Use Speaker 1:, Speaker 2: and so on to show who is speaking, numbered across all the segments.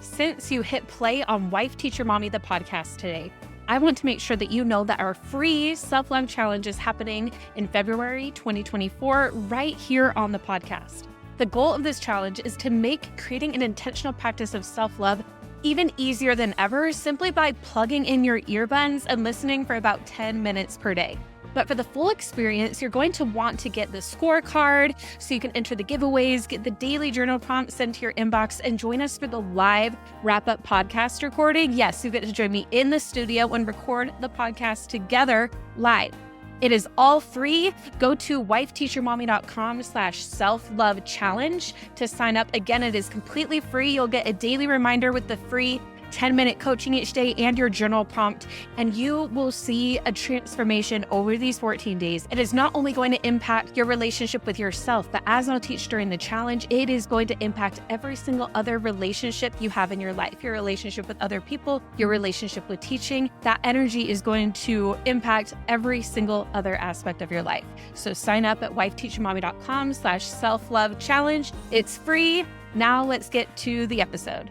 Speaker 1: Since you hit play on Wife Teacher Mommy, the podcast today, I want to make sure that you know that our free self-love challenge is happening in February 2024 right here on the podcast. The goal of this challenge is to make creating an intentional practice of self-love even easier than ever simply by plugging in your earbuds and listening for about 10 minutes per day. But for the full experience, you're going to want to get the scorecard so you can enter the giveaways, get the daily journal prompts sent to your inbox, and join us for the live wrap-up podcast recording. Yes, you get to join me in the studio and record the podcast together live. It is all free. Go to wifeteachermommy.com/self-love challenge to sign up. Again, it is completely free. You'll get a daily reminder with the free 10-minute coaching each day and your journal prompt, and you will see a transformation over these 14 days. It is not only going to impact your relationship with yourself, but as I'll teach during the challenge, it is going to impact every single other relationship you have in your life, your relationship with other people, your relationship with teaching. That energy is going to impact every single other aspect of your life. So sign up at wifeteachermommy.com/self-love challenge. It's free. Now let's get to the episode.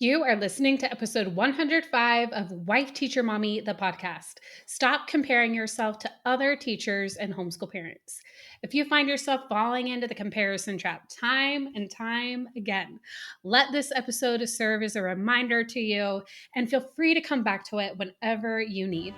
Speaker 1: You are listening to episode 105 of Wife Teacher Mommy, the podcast. Stop comparing yourself to other teachers and homeschool parents. If you find yourself falling into the comparison trap time and time again, let this episode serve as a reminder to you and feel free to come back to it whenever you need.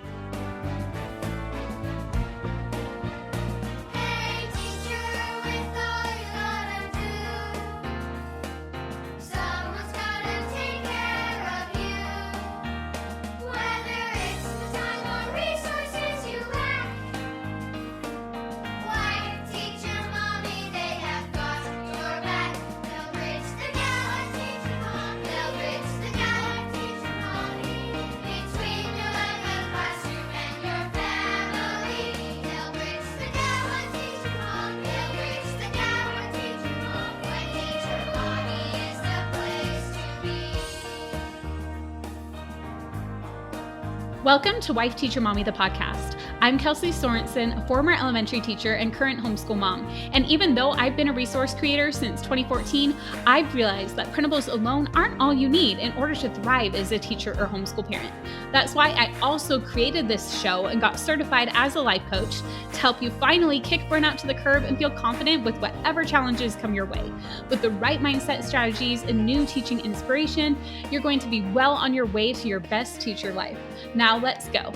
Speaker 1: Welcome to Wife Teacher Mommy, the podcast. I'm Kelsey Sorensen, a former elementary teacher and current homeschool mom. And even though I've been a resource creator since 2014, I've realized that printables alone aren't all you need in order to thrive as a teacher or homeschool parent. That's why I also created this show and got certified as a life coach to help you finally kick burnout to the curb and feel confident with whatever challenges come your way. With the right mindset strategies and new teaching inspiration, you're going to be well on your way to your best teacher life. Now let's go.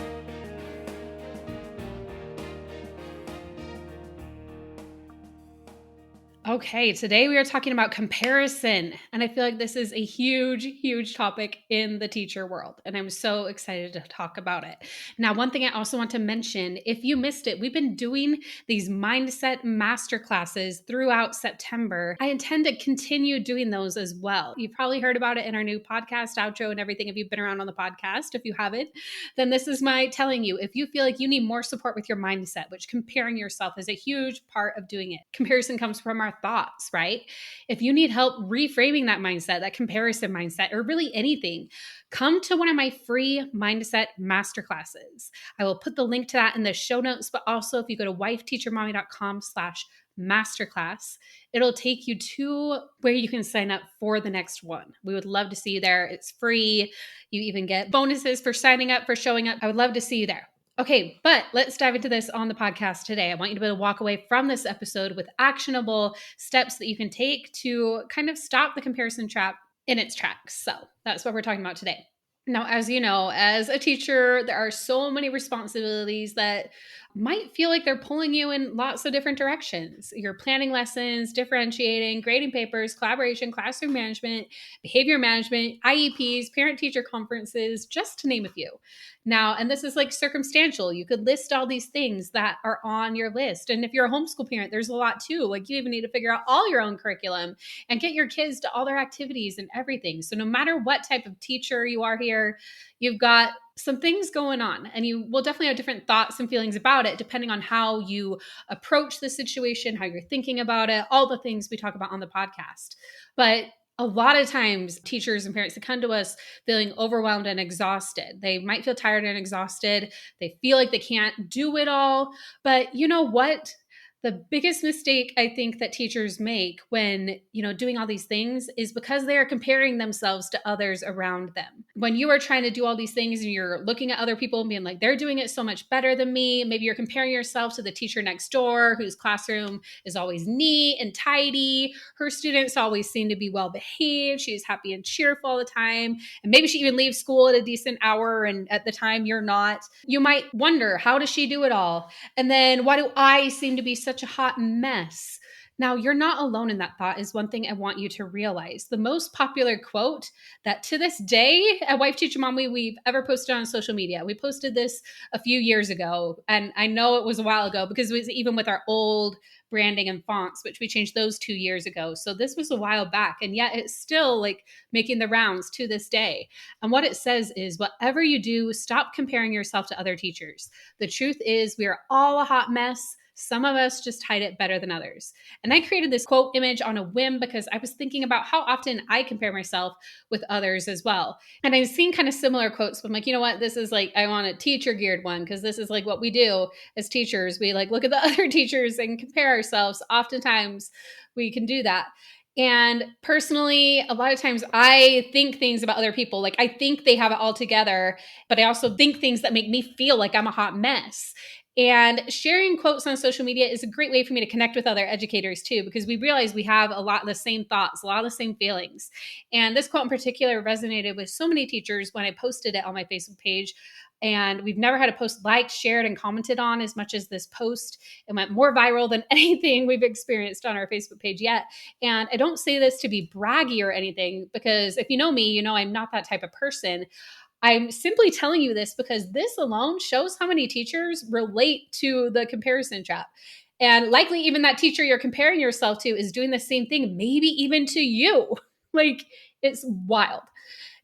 Speaker 1: Okay, today we are talking about comparison, and I feel like this is a huge, huge topic in the teacher world, and I'm so excited to talk about it. Now, one thing I also want to mention, if you missed it, we've been doing these mindset masterclasses throughout September. I intend to continue doing those as well. You've probably heard about it in our new podcast outro and everything if you've been around on the podcast. If you haven't, then this is my telling you, if you feel like you need more support with your mindset, which comparing yourself is a huge part of doing it. Comparison comes from our thoughts, right? If you need help reframing that mindset, that comparison mindset, or really anything, come to one of my free mindset masterclasses. I will put the link to that in the show notes, but also if you go to wifeteachermommy.com/masterclass, it'll take you to where you can sign up for the next one. We would love to see you there. It's free. You even get bonuses for signing up, for showing up. I would love to see you there. Okay, but let's dive into this on the podcast today. I want you to be able to walk away from this episode with actionable steps that you can take to kind of stop the comparison trap in its tracks. So that's what we're talking about today. Now, as you know, as a teacher, there are so many responsibilities that might feel like they're pulling you in lots of different directions. You're planning lessons, differentiating, grading papers, collaboration, classroom management, behavior management, IEPs, parent-teacher conferences, just to name a few. Now, and this is like circumstantial. You could list all these things that are on your list. And if you're a homeschool parent, there's a lot too. Like you even need to figure out all your own curriculum and get your kids to all their activities and everything. So no matter what type of teacher you are here, you've got some things going on, and you will definitely have different thoughts and feelings about it, depending on how you approach the situation, how you're thinking about it, all the things we talk about on the podcast. But a lot of times teachers and parents that come to us feeling overwhelmed and exhausted. They might feel tired and exhausted. They feel like they can't do it all. But you know what? The biggest mistake I think that teachers make when, doing all these things is because they are comparing themselves to others around them. When you are trying to do all these things and you're looking at other people and being like, they're doing it so much better than me. Maybe you're comparing yourself to the teacher next door whose classroom is always neat and tidy. Her students always seem to be well behaved. She's happy and cheerful all the time. And maybe she even leaves school at a decent hour and at the time you're not. You might wonder, how does she do it all? And then why do I seem to be such a hot mess? Now, you're not alone in that thought is one thing I want you to realize. The most popular quote that to this day at Wife Teacher Mommy we've ever posted on social media. We posted this a few years ago, and I know it was a while ago because it was even with our old branding and fonts, which we changed those 2 years ago. So this was a while back, and yet it's still like making the rounds to this day. And what it says is, whatever you do, stop comparing yourself to other teachers. The truth is we are all a hot mess. Some of us just hide it better than others. And I created this quote image on a whim because I was thinking about how often I compare myself with others as well. And I've seen kind of similar quotes, but I'm like, you know what? This is like, I want a teacher geared one because this is like what we do as teachers. We like look at the other teachers and compare ourselves. Oftentimes we can do that. And personally, a lot of times I think things about other people. Like I think they have it all together, but I also think things that make me feel like I'm a hot mess. And sharing quotes on social media is a great way for me to connect with other educators too, because we realize we have a lot of the same thoughts, a lot of the same feelings. And this quote in particular resonated with so many teachers when I posted it on my Facebook page. And we've never had a post liked, shared, and commented on as much as this post. It went more viral than anything we've experienced on our Facebook page yet. And I don't say this to be braggy or anything, because if you know me, you know I'm not that type of person. I'm simply telling you this because this alone shows how many teachers relate to the comparison trap. And likely even that teacher you're comparing yourself to is doing the same thing, maybe even to you. Like, it's wild.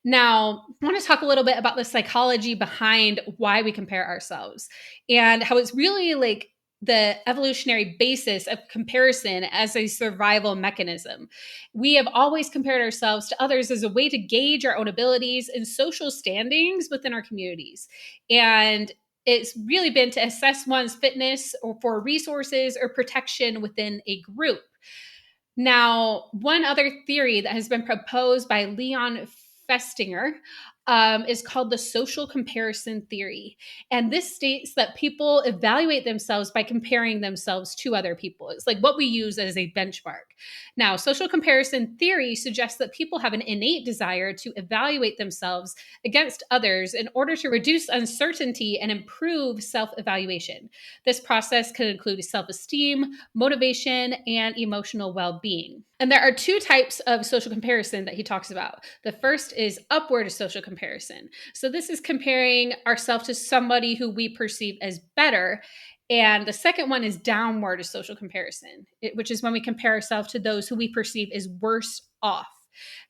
Speaker 1: Now, I want to talk a little bit about the psychology behind why we compare ourselves and how it's really like the evolutionary basis of comparison as a survival mechanism. We have always compared ourselves to others as a way to gauge our own abilities and social standings within our communities. And it's really been to assess one's fitness or for resources or protection within a group. Now, one other theory that has been proposed by Leon Festinger is called the social comparison theory. And this states that people evaluate themselves by comparing themselves to other people. It's like what we use as a benchmark. Now, social comparison theory suggests that people have an innate desire to evaluate themselves against others in order to reduce uncertainty and improve self-evaluation. This process could include self-esteem, motivation, and emotional well-being. And there are two types of social comparison that he talks about. The first is upward social comparison. So this is comparing ourselves to somebody who we perceive as better. And the second one is downward social comparison, which is when we compare ourselves to those who we perceive as worse off.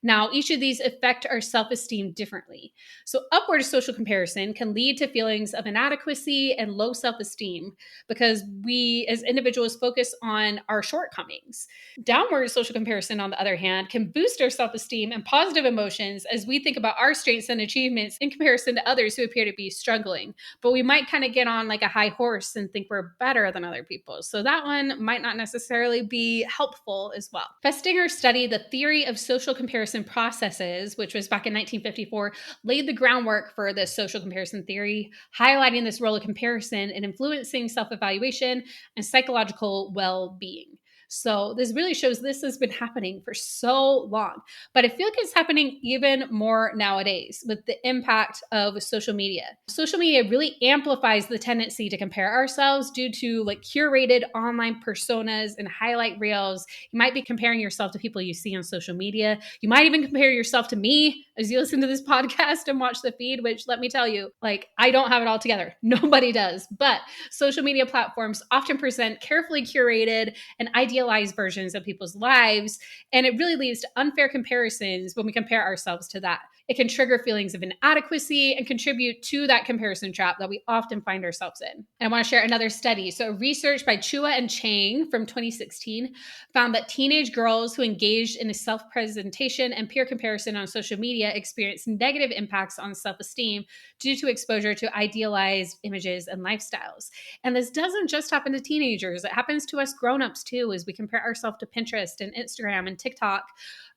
Speaker 1: Now, each of these affect our self-esteem differently. So upward social comparison can lead to feelings of inadequacy and low self-esteem because we as individuals focus on our shortcomings. Downward social comparison, on the other hand, can boost our self-esteem and positive emotions as we think about our strengths and achievements in comparison to others who appear to be struggling. But we might kind of get on like a high horse and think we're better than other people. So that one might not necessarily be helpful as well. Festinger studied the theory of social comparison processes, which was back in 1954, laid the groundwork for this social comparison theory, highlighting this role of comparison in influencing self-evaluation and psychological well-being. So this really shows this has been happening for so long, but I feel like it's happening even more nowadays with the impact of social media. Social media really amplifies the tendency to compare ourselves due to like curated online personas and highlight reels. You might be comparing yourself to people you see on social media. You might even compare yourself to me as you listen to this podcast and watch the feed, which let me tell you, like I don't have it all together. Nobody does, but social media platforms often present carefully curated and idealized versions of people's lives. And it really leads to unfair comparisons when we compare ourselves to that. It can trigger feelings of inadequacy and contribute to that comparison trap that we often find ourselves in. And I want to share another study. So research by Chua and Chang from 2016 found that teenage girls who engaged in a self-presentation and peer comparison on social media experienced negative impacts on self-esteem due to exposure to idealized images and lifestyles. And this doesn't just happen to teenagers. It happens to us grown-ups too, as we compare ourselves to Pinterest and Instagram and TikTok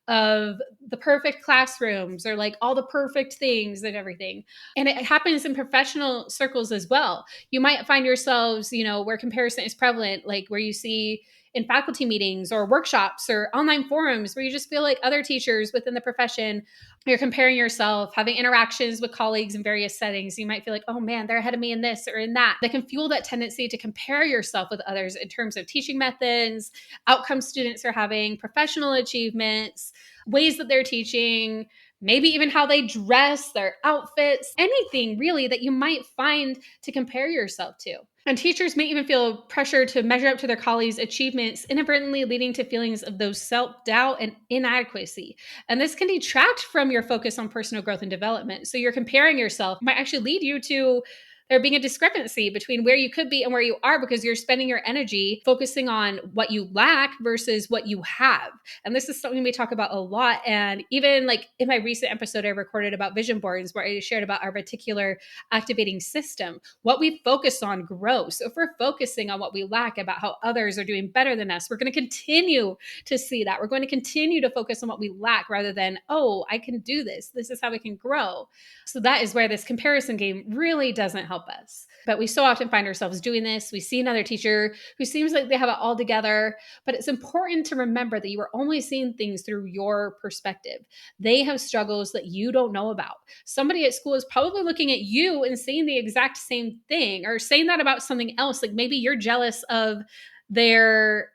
Speaker 1: of the perfect classrooms or like all the perfect things and everything. And it happens in professional circles as well. You might find yourselves, where comparison is prevalent, like where you see in faculty meetings or workshops or online forums where you just feel like other teachers within the profession, you're comparing yourself, having interactions with colleagues in various settings. You might feel like, oh man, they're ahead of me in this or in that. That can fuel that tendency to compare yourself with others in terms of teaching methods, outcomes students are having, professional achievements, ways that they're teaching, maybe even how they dress, their outfits, anything really that you might find to compare yourself to. And teachers may even feel pressure to measure up to their colleagues' achievements, inadvertently leading to feelings of those self-doubt and inadequacy. And this can detract from your focus on personal growth and development. So you're comparing yourself might actually lead you to there being a discrepancy between where you could be and where you are because you're spending your energy focusing on what you lack versus what you have. And this is something we talk about a lot. And even like in my recent episode I recorded about vision boards, where I shared about our reticular activating system, what we focus on grows. So if we're focusing on what we lack, about how others are doing better than us, we're going to continue to see that. We're going to continue to focus on what we lack rather than, oh, I can do this. This is how we can grow. So that is where this comparison game really doesn't help us. But we so often find ourselves doing this. We see another teacher who seems like they have it all together, but it's important to remember that you are only seeing things through your perspective. They have struggles that you don't know about. Somebody at school is probably looking at you and saying the exact same thing, or saying that about something else. Like maybe you're jealous of their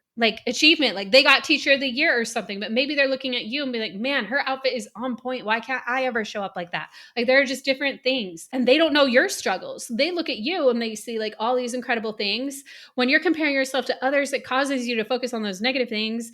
Speaker 1: achievement, like they got teacher of the year or something, but maybe they're looking at you and be like, man, her outfit is on point. Why can't I ever show up like that? Like there are just different things, and they don't know your struggles. They look at you and they see like all these incredible things. When you're comparing yourself to others, it causes you to focus on those negative things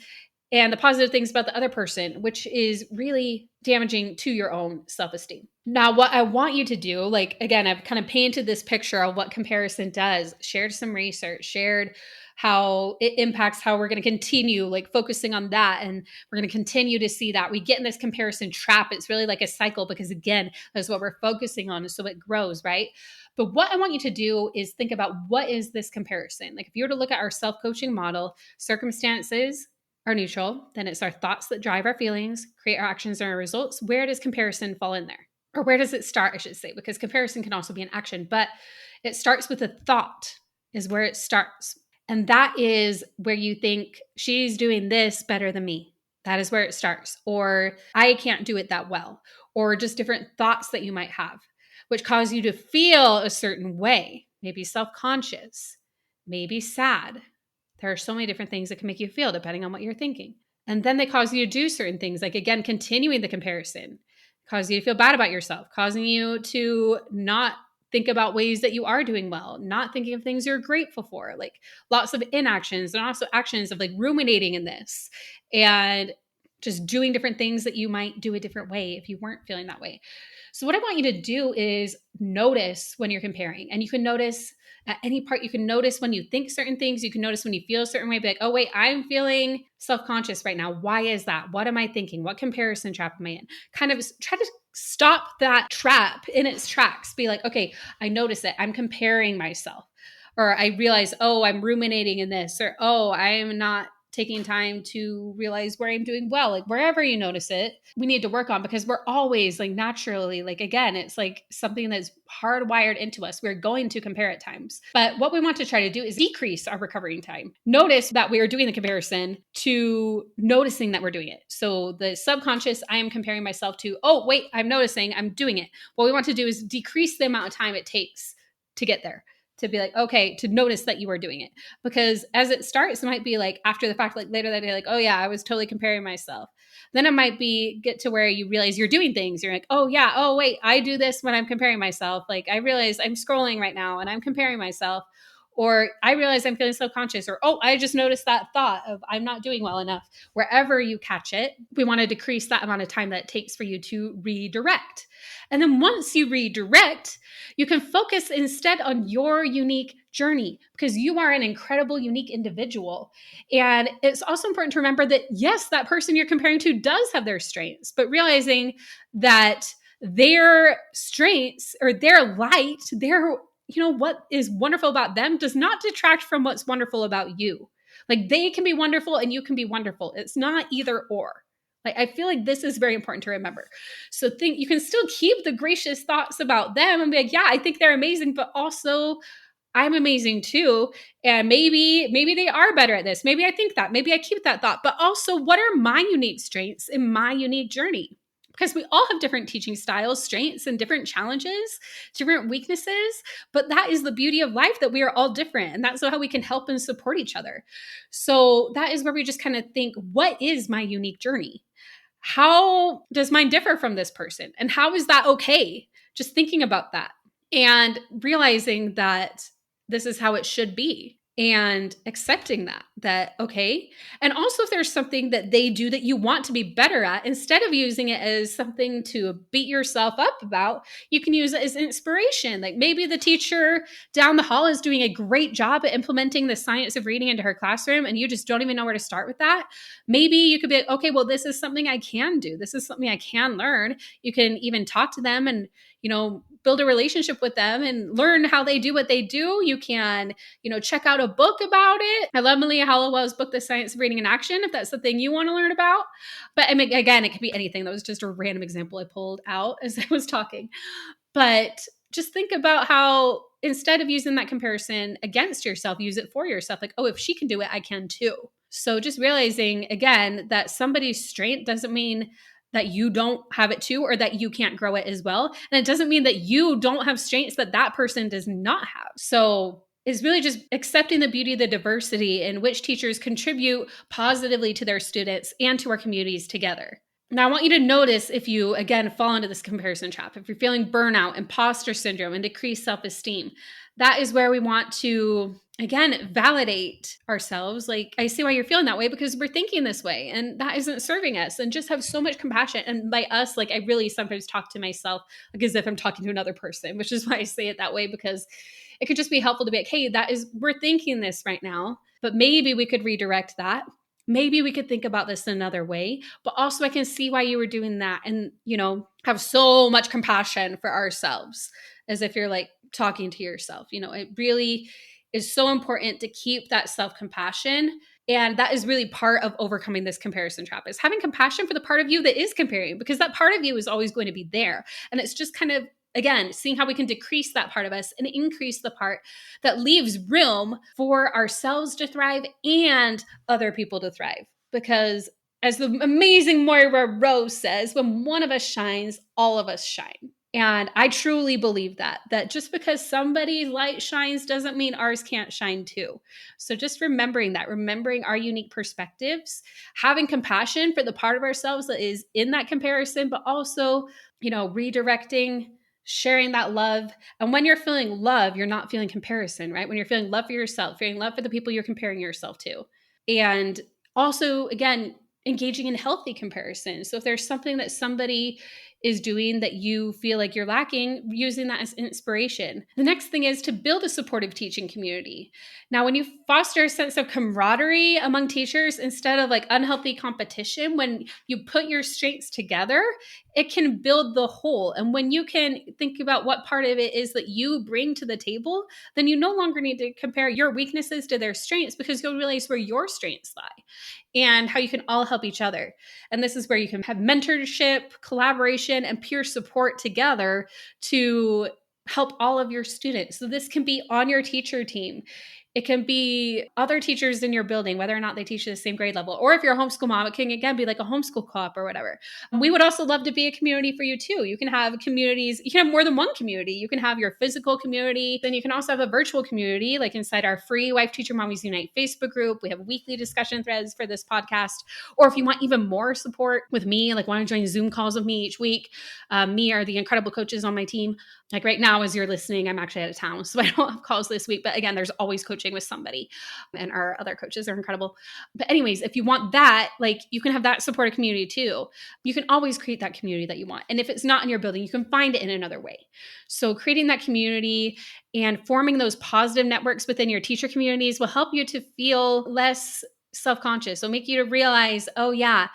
Speaker 1: and the positive things about the other person, which is really damaging to your own self-esteem. Now, what I want you to do, like, again, I've kind of painted this picture of what comparison does, shared some research, shared how it impacts how we're going to continue like focusing on that. And we're going to continue to see that we get in this comparison trap. It's really like a cycle because again, that's what we're focusing on. So it grows, right? But what I want you to do is think about what is this comparison? Like if you were to look at our self-coaching model, circumstances are neutral, then it's our thoughts that drive our feelings, create our actions and our results. Where does comparison fall in there? Or where does it start, I should say, because comparison can also be an action, but it starts with a thought is where it starts. And that is where you think she's doing this better than me. That is where it starts. Or I can't do it that well. Or just different thoughts that you might have, which cause you to feel a certain way, maybe self-conscious, maybe sad. There are so many different things that can make you feel depending on what you're thinking. And then they cause you to do certain things, like again, continuing the comparison, cause you to feel bad about yourself, causing you to not think about ways that you are doing well, not thinking of things you're grateful for, like lots of inactions and also actions of like ruminating in this and just doing different things that you might do a different way if you weren't feeling that way. So what I want you to do is notice when you're comparing, and you can notice at any part. You can notice when you think certain things. You can notice when you feel a certain way, be like, oh wait, I'm feeling self-conscious right now. Why is that? What am I thinking? What comparison trap am I in? Kind of try to stop that trap in its tracks. Be like, okay, I notice it. I'm comparing myself. Or I realize, oh, I'm ruminating in this. Or, oh, I am not taking time to realize where I'm doing well. Like wherever you notice it, we need to work on, because we're always like naturally, like again, it's like something that's hardwired into us. We're going to compare at times. But what we want to try to do is decrease our recovering time. Notice that we are doing the comparison to noticing that we're doing it. So the subconscious, I am comparing myself to, oh, wait, I'm noticing I'm doing it. What we want to do is decrease the amount of time it takes to get there. To be like, okay, to notice that you are doing it. Because as it starts, it might be like after the fact, like later that day, like, oh yeah, I was totally comparing myself. Then it might be get to where you realize you're doing things. You're like, oh yeah, oh wait, I do this when I'm comparing myself. Like I realize I'm scrolling right now and I'm comparing myself. or I realize I'm feeling self-conscious, or, oh, I just noticed that thought of I'm not doing well enough. Wherever you catch it, we want to decrease that amount of time that it takes for you to redirect. And then once you redirect, you can focus instead on your unique journey, because you are an incredible, unique individual. And it's also important to remember that, yes, that person you're comparing to does have their strengths, but realizing that their strengths or their light, their, what is wonderful about them does not detract from what's wonderful about you. Like, they can be wonderful and you can be wonderful. It's not either or. Like, I feel like this is very important to remember. So you can still keep the gracious thoughts about them and be like, yeah, I think they're amazing, but also I'm amazing too. And maybe they are better at this. Maybe I think that. Maybe I keep that thought. But also, what are my unique strengths in my unique journey? Because we all have different teaching styles, strengths, and different challenges, different weaknesses. But that is the beauty of life, that we are all different. And that's how we can help and support each other. So that is where we just kind of think, what is my unique journey? How does mine differ from this person? And how is that okay? Just thinking about that and realizing that this is how it should be, and accepting that, okay. And also, if there's something that they do that you want to be better at, instead of using it as something to beat yourself up about, you can use it as inspiration. Like, maybe the teacher down the hall is doing a great job at implementing the science of reading into her classroom, and you just don't even know where to start with that. Maybe you could be like, okay, well, this is something I can do. This is something I can learn. You can even talk to them and, build a relationship with them and learn how they do what they do. You can, check out a book about it. I love Malia Hollowell's book, The Science of Reading in Action, if that's the thing you want to learn about. But I mean, again, it could be anything. That was just a random example I pulled out as I was talking. But just think about how, instead of using that comparison against yourself, use it for yourself. Like, oh, if she can do it, I can too. So just realizing, again, that somebody's strength doesn't mean that you don't have it too, or that you can't grow it as well. And it doesn't mean that you don't have strengths that that person does not have. So it's really just accepting the beauty of the diversity in which teachers contribute positively to their students and to our communities together. Now, I want you to notice if you, again, fall into this comparison trap, if you're feeling burnout, imposter syndrome, and decreased self-esteem. That is where we want to, again, validate ourselves. Like, I see why you're feeling that way, because we're thinking this way and that isn't serving us, and just have so much compassion. And by us, like, I really sometimes talk to myself like as if I'm talking to another person, which is why I say it that way, because it could just be helpful to be like, hey, we're thinking this right now, but maybe we could redirect that. Maybe we could think about this another way, but also I can see why you were doing that, and, have so much compassion for ourselves, as if you're like talking to yourself. It really is so important to keep that self-compassion. And that is really part of overcoming this comparison trap, is having compassion for the part of you that is comparing, because that part of you is always going to be there. And it's just kind of, again, seeing how we can decrease that part of us and increase the part that leaves room for ourselves to thrive and other people to thrive. Because as the amazing Moira Rose says, when one of us shines, all of us shine. And I truly believe that just because somebody's light shines doesn't mean ours can't shine too. So just remembering our unique perspectives, having compassion for the part of ourselves that is in that comparison, but also, redirecting, sharing that love. And when you're feeling love, you're not feeling comparison, right? When you're feeling love for yourself, feeling love for the people you're comparing yourself to. And also, again, engaging in healthy comparison. So if there's something that somebody is doing that you feel like you're lacking, using that as inspiration. The next thing is to build a supportive teaching community. Now, when you foster a sense of camaraderie among teachers instead of like unhealthy competition, when you put your strengths together, it can build the whole. And when you can think about what part of it is that you bring to the table, then you no longer need to compare your weaknesses to their strengths, because you'll realize where your strengths lie and how you can all help each other. And this is where you can have mentorship, collaboration, and peer support together to help all of your students. So this can be on your teacher team. It can be other teachers in your building, whether or not they teach at the same grade level. Or if you're a homeschool mom, it can again be like a homeschool co-op or whatever. We would also love to be a community for you too. You can have communities, you can have more than one community. You can have your physical community. Then you can also have a virtual community, like inside our free Wife Teacher Mommies Unite Facebook group. We have weekly discussion threads for this podcast. Or if you want even more support with me, like want to join Zoom calls with me each week, me or the incredible coaches on my team. Like right now, as you're listening, I'm actually out of town, so I don't have calls this week. But again, there's always coaching with somebody, and our other coaches are incredible. But anyways, if you want that, like you can have that supportive community too. You can always create that community that you want. And if it's not in your building, you can find it in another way. So creating that community and forming those positive networks within your teacher communities will help you to feel less self-conscious. It'll make you to realize, oh yeah,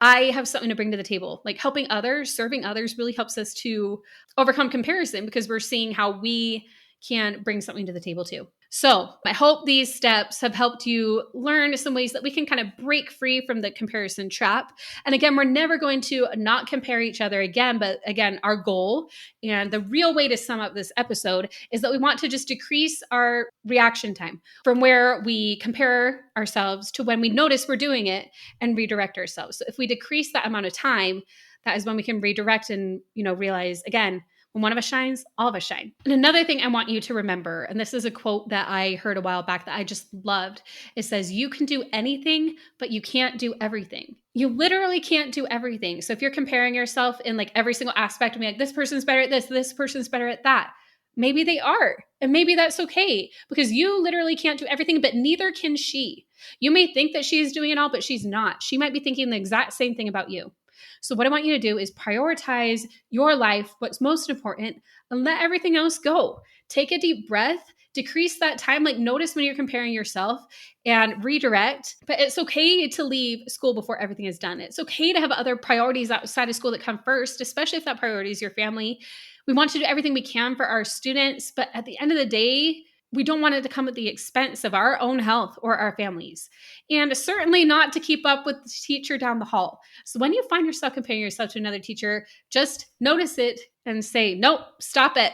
Speaker 1: I have something to bring to the table. Like helping others, serving others really helps us to overcome comparison because we're seeing how we can bring something to the table too. So I hope these steps have helped you learn some ways that we can kind of break free from the comparison trap. And again, we're never going to not compare each other again. But again, our goal and the real way to sum up this episode is that we want to just decrease our reaction time from where we compare ourselves to when we notice we're doing it and redirect ourselves. So if we decrease that amount of time, that is when we can redirect and, realize again, when one of us shines, all of us shine. And another thing I want you to remember, and this is a quote that I heard a while back that I just loved. It says, you can do anything, but you can't do everything. You literally can't do everything. So if you're comparing yourself in like every single aspect of me, like this person's better at this person's better at that. Maybe they are. And maybe that's okay because you literally can't do everything, but neither can she. You may think that she's doing it all, but she's not. She might be thinking the exact same thing about you. So what I want you to do is prioritize your life, what's most important, and let everything else go. Take a deep breath, decrease that time, like notice when you're comparing yourself and redirect. But it's okay to leave school before everything is done. It's okay to have other priorities outside of school that come first, especially if that priority is your family. We want to do everything we can for our students, but at the end of the day, we don't want it to come at the expense of our own health or our families. And certainly not to keep up with the teacher down the hall. So when you find yourself comparing yourself to another teacher, just notice it and say, nope, stop it.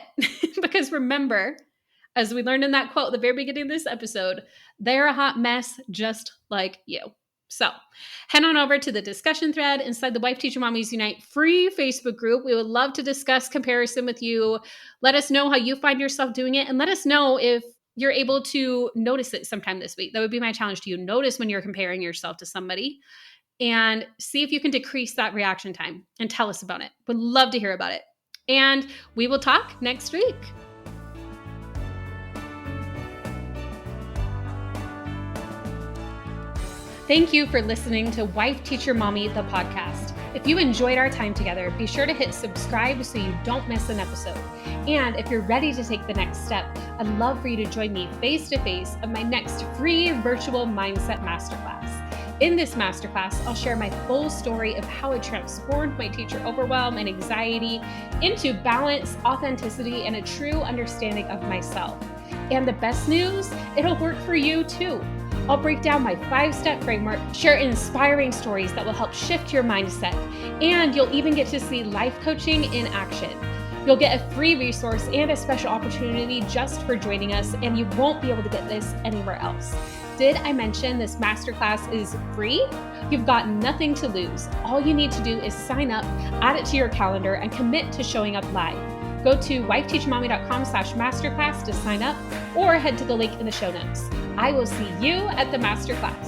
Speaker 1: Because remember, as we learned in that quote at the very beginning of this episode, they're a hot mess just like you. So head on over to the discussion thread inside the Wife Teacher Mommies Unite free Facebook group. We would love to discuss comparison with you. Let us know how you find yourself doing it, and let us know if you're able to notice it sometime this week. That would be my challenge to you. Notice when you're comparing yourself to somebody and see if you can decrease that reaction time and tell us about it. Would love to hear about it. And we will talk next week. Thank you for listening to Wife Teacher Mommy, the podcast. If you enjoyed our time together, be sure to hit subscribe so you don't miss an episode. And if you're ready to take the next step, I'd love for you to join me face-to-face of my next free virtual mindset masterclass. In this masterclass, I'll share my full story of how I transformed my teacher overwhelm and anxiety into balance, authenticity, and a true understanding of myself. And the best news, it'll work for you too. I'll break down my 5-step framework, share inspiring stories that will help shift your mindset, and you'll even get to see life coaching in action. You'll get a free resource and a special opportunity just for joining us, and you won't be able to get this anywhere else. Did I mention this masterclass is free? You've got nothing to lose. All you need to do is sign up, add it to your calendar, and commit to showing up live. Go to wifeteachermommy.com/masterclass to sign up, or head to the link in the show notes. I will see you at the masterclass.